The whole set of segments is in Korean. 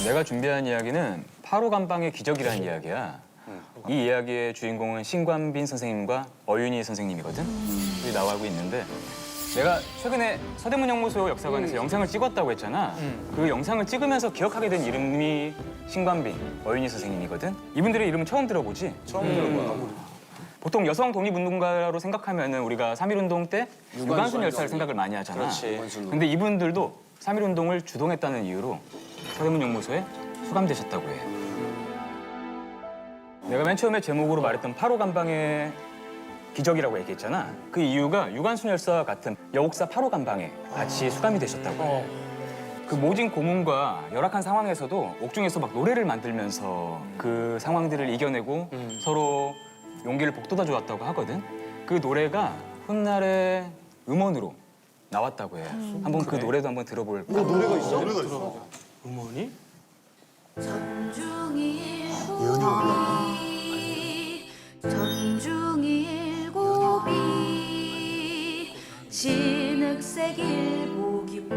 내가 준비한 이야기는 8호 감방의 기적이라는 이야기야. 이 이야기의 주인공은 신관빈 선생님과 어윤희 선생님이거든. 둘이 나오고 있는데 내가 최근에 서대문연구소 역사관에서 영상을 찍었다고 했잖아. 그 영상을 찍으면서 기억하게 된 이름이 신관빈, 어윤희 선생님이거든. 이분들의 이름은 처음 들어보지? 처음 들어봐. 보통 여성 독립운동가로 생각하면은 우리가 3.1운동 때 유관순 열사를 생각을 많이 하잖아. 그렇지. 근데 이분들도 3.1운동을 주동했다는 이유로 서대문연구소에 수감되셨다고 해. 내가 맨 처음에 제목으로 말했던 8호 감방의 기적이라고 얘기했잖아. 그 이유가 유관순 열사와 같은 여옥사 8호 감방에 같이 수감이 되셨다고 해. 그 모진 고문과 열악한 상황에서도 옥중에서 막 노래를 만들면서 그 상황들을 이겨내고 서로 용기를 북돋아 주었다고 하거든. 그 노래가 훗날의 음원으로 나왔다고 해. 한번 그 노래도 한번 들어볼까? 노래가 있어? 노래가 있어. 음원이? 전중일곱이 진흙색 일복 입고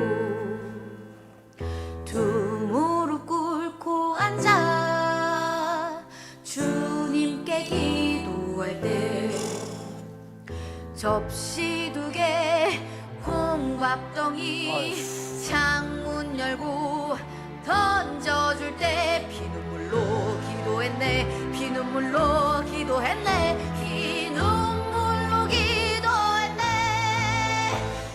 두 무릎 꿇고 앉아 주님께 기도할 때 접시 두 개 홍밥덩이 창문 열고 던져줄 때 피눈물로 기도했네 피눈물로 기도했네 피눈물로 기도했네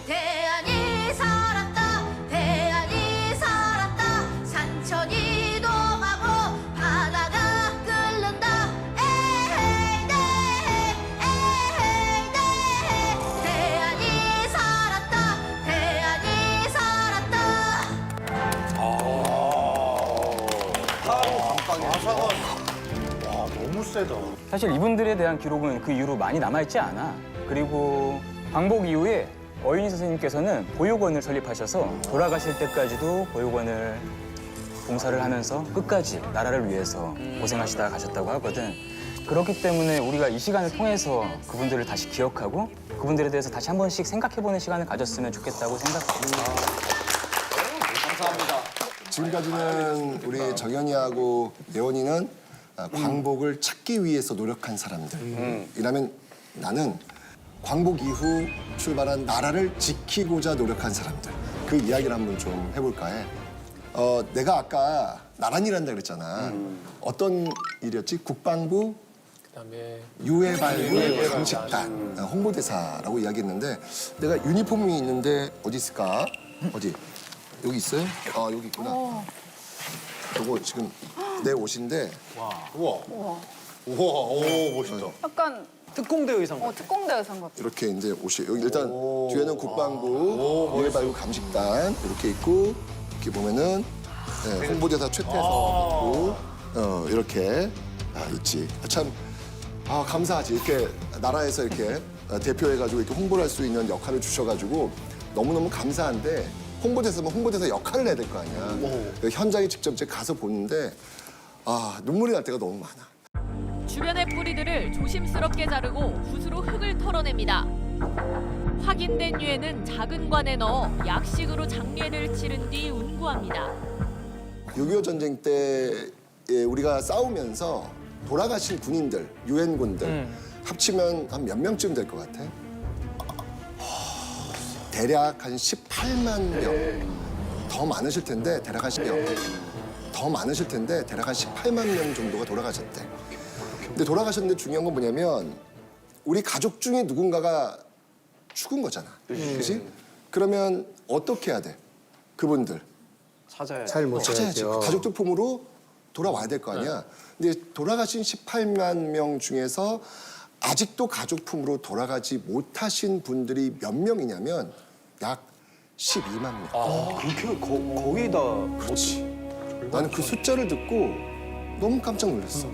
대안이 살았다 대안이 살았다 산천이 이동하고 바다가 끓는다 에헤이 네 에헤이 네 대안이 살았다 대안이 살았다 가사가 와 너무 세다. 사실 이분들에 대한 기록은 그 이후로 많이 남아있지 않아. 그리고 광복 이후에 어윤희 선생님께서는 보육원을 설립하셔서 돌아가실 때까지도 보육원을 봉사를 하면서 끝까지 나라를 위해서 고생하시다가 가셨다고 하거든. 그렇기 때문에 우리가 이 시간을 통해서 그분들을 다시 기억하고 그분들에 대해서 다시 한 번씩 생각해보는 시간을 가졌으면 좋겠다고 생각해. 감사합니다. 지금까지는 우리 정연이하고 예원이는 광복을 찾기 위해서 노력한 사람들. 이라면 나는 광복 이후 출발한 나라를 지키고자 노력한 사람들. 그 이야기를 한번 좀 해볼까 해. 내가 아까 나란히 일한다 그랬잖아. 어떤 일이었지? 국방부 그다음에 유해발굴 감식단 홍보대사라고 이야기했는데 내가 유니폼이 있는데 어디 있을까? 어디? 여기 있어요? 아 여기 있구나. 이거 지금 내 옷인데 우와. 오 멋있다. 약간 특공대 의상 같아. 특공대 의상 같아. 이렇게 이제 옷이 여기 일단 뒤에는 국방부 유해발굴 감식단 이렇게 있고 이렇게 보면은 네, 홍보대사 최태성 있고 이렇게 있지. 참 감사하지. 이렇게 나라에서 이렇게 대표해가지고 이렇게 홍보를 할 수 있는 역할을 주셔가지고 너무너무 감사한데. 홍보대사면 홍보대사 역할을 해야 될 거 아니야. 현장에 직접 이제 가서 보는데 눈물이 날 때가 너무 많아. 주변의 뿌리들을 조심스럽게 자르고 붓으로 흙을 털어냅니다. 확인된 유해는 작은 관에 넣어 약식으로 장례를 치른 뒤 운구합니다. 6.25 전쟁 때 우리가 싸우면서 돌아가신 군인들, 유엔군들 합치면 한 몇 명쯤 될 것 같아? 대략 한 18만 명. 더 많으실 텐데 대략 한 10명. 더 많으실 텐데 대략 한 18만 명 정도가 돌아가셨대. 근데 돌아가셨는데 중요한 건 뭐냐면 우리 가족 중에 누군가가 죽은 거잖아. 그렇지? 그러면 어떻게 해야 돼? 그분들. 찾아야지. 가족들 품으로 돌아와야 될 거 아니야. 근데 돌아가신 18만 명 중에서 아직도 가족 품으로 돌아가지 못하신 분들이 몇 명이냐면 약 12만 명. 그렇게 거의 다. 그렇지. 나는 그 숫자를 듣고 너무 깜짝 놀랐어.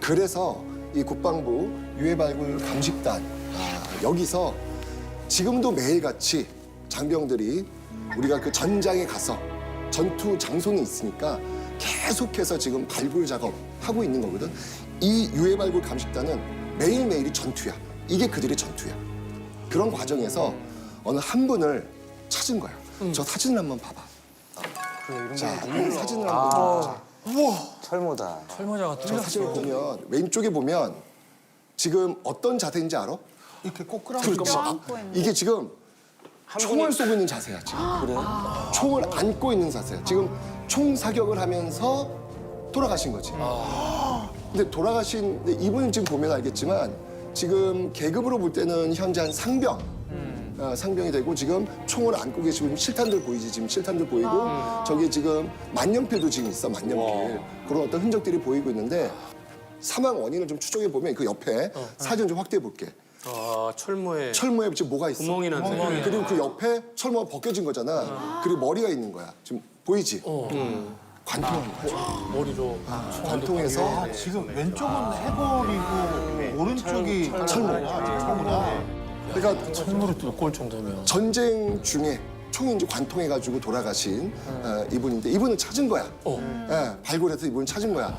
그래서 이 국방부 유해발굴 감식단 여기서 지금도 매일같이 장병들이 우리가 그 전장에 가서 전투 장소는 있으니까 계속해서 지금 발굴 작업하고 있는 거거든. 이 유해발굴 감식단은 매일매일이 전투야. 이게 그들의 전투야. 그런 과정에서 어느 한 분을 찾은 거야. 저 사진을 한번 봐봐. 자, 이 사진을 한번 보자. 철모다. 철모자가 저 사진을 보면 왼쪽에 보면 지금 어떤 자세인지 알아? 이렇게 꼬꾸라고 그렇지. 이게 지금 총을 쏘고 있는 자세야 지금. 그래? 총을 안고 있는 자세야. 지금 총 사격을 하면서 돌아가신 거지. 근데 돌아가신 근데 이분은 지금 보면 알겠지만 지금 계급으로 볼 때는 현재 한 상병. 상병이 되고 지금 총을 안고 계시고 지금 실탄들 보이지 지금 실탄들 보이고 저기 지금 만년필도 지금 있어 만년필 그런 어떤 흔적들이 보이고 있는데 사망 원인을 좀 추적해 보면 그 옆에 사진 좀 확대해 볼게. 아, 철모에 철모에 지금 뭐가 있어? 구멍이 났네. 그리고 그 옆에 철모가 벗겨진 거잖아. 그리고 머리가 있는 거야. 지금 보이지? 관통한 거야. 머리로 관통해서 지금 왼쪽은 해버리고 오른쪽이 철모구나. 그러니까 철모를 뚫고 올 정도면. 전쟁 중에 총이 이제 관통해가지고 돌아가신 이분인데 이분을 찾은 거야. 예, 발굴해서 이분을 찾은 거야.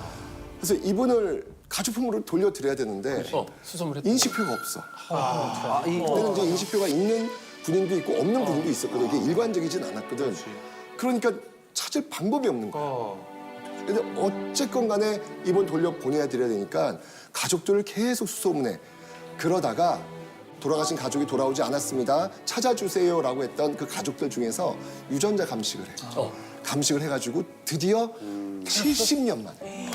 그래서 이분을 가족품으로 돌려드려야 되는데 수선을 했다. 인식표가 없어. 그때는 이제 인식표가 있는 군인도 있고 없는 군인도 있었거든. 이게 일관적이진 않았거든. 그러니까 찾을 방법이 없는 거야. 근데 어쨌건 간에 이번 돌려보내야 드려야 되니까 가족들을 계속 수소문해. 그러다가 돌아가신 가족이 돌아오지 않았습니다. 찾아주세요라고 했던 그 가족들 중에서 유전자 감식을 해. 감식을 해가지고 드디어 70년 만에.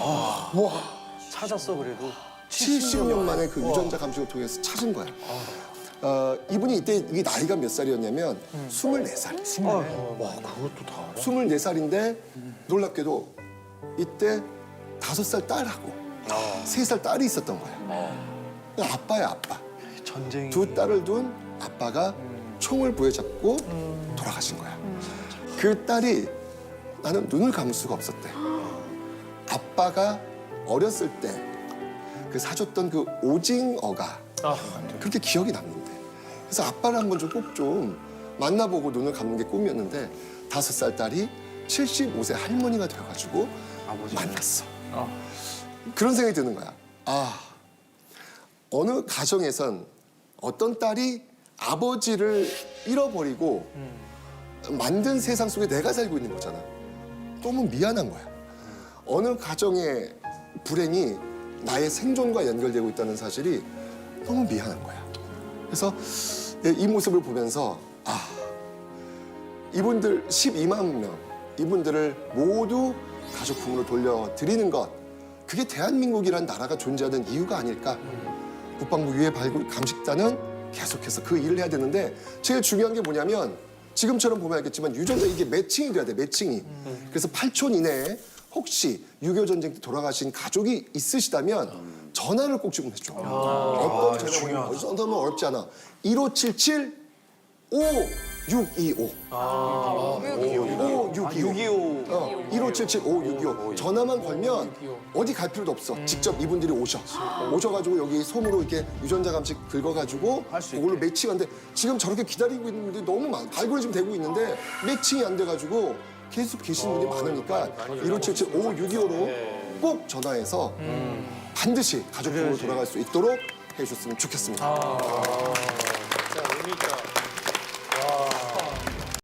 찾았어 그래도. 70년 만에 그 유전자 감식을 통해서 찾은 거야. 이분이 이때 이 나이가 몇 살이었냐면 24살. 와 그것도 다 알아? 24살인데 놀랍게도 이때 5살 딸하고 3살 딸이 있었던 거야. 아빠야 아빠. 전쟁이. 두 딸을 둔 아빠가 총을 부여잡고 돌아가신 거야. 그 딸이 나는 눈을 감을 수가 없었대. 아빠가 어렸을 때 그 사줬던 그 오징어가 그렇게 기억이 남는데. 그래서 아빠를 한번 좀 꼭 좀 만나보고 눈을 감는 게 꿈이었는데 5살 딸이 75세 할머니가 되어가지고 만났어. 그런 생각이 드는 거야. 아, 어느 가정에선 어떤 딸이 아버지를 잃어버리고 만든 세상 속에 내가 살고 있는 거잖아. 너무 미안한 거야. 어느 가정의 불행이 나의 생존과 연결되고 있다는 사실이 너무 미안한 거야. 그래서 이 모습을 보면서 아, 이분들 12만 명, 이분들을 모두 가족품으로 돌려드리는 것, 그게 대한민국이라는 나라가 존재하는 이유가 아닐까. 국방부 유해 발굴 감식단은 계속해서 그 일을 해야 되는데 제일 중요한 게 뭐냐면 지금처럼 보면 알겠지만 유전자 이게 매칭이 돼야 돼, 매칭이. 그래서 8촌 이내에 혹시 6.25 전쟁 때 돌아가신 가족이 있으시다면 전화를 꼭 좀 해줘. 어떤 전화번호 어디서 하면 어렵지 않아. 1577 5625. 5625. 1577 5625. 전화만 걸면 어디 갈 필요도 없어. 직접 이분들이 오셔가지고 여기 솜으로 이렇게 유전자 감식 긁어가지고 그걸로 매칭하는데 지금 저렇게 기다리고 있는 분들이 너무 많아. 발굴이 지금 되고 있는데 매칭이 안 돼가지고 계속 계시는 분들이 많으니까 1577 5625로 꼭 전화해서 반드시 가족으로 돌아갈 수 있도록 해주셨으면 좋겠습니다. 자, 의미가.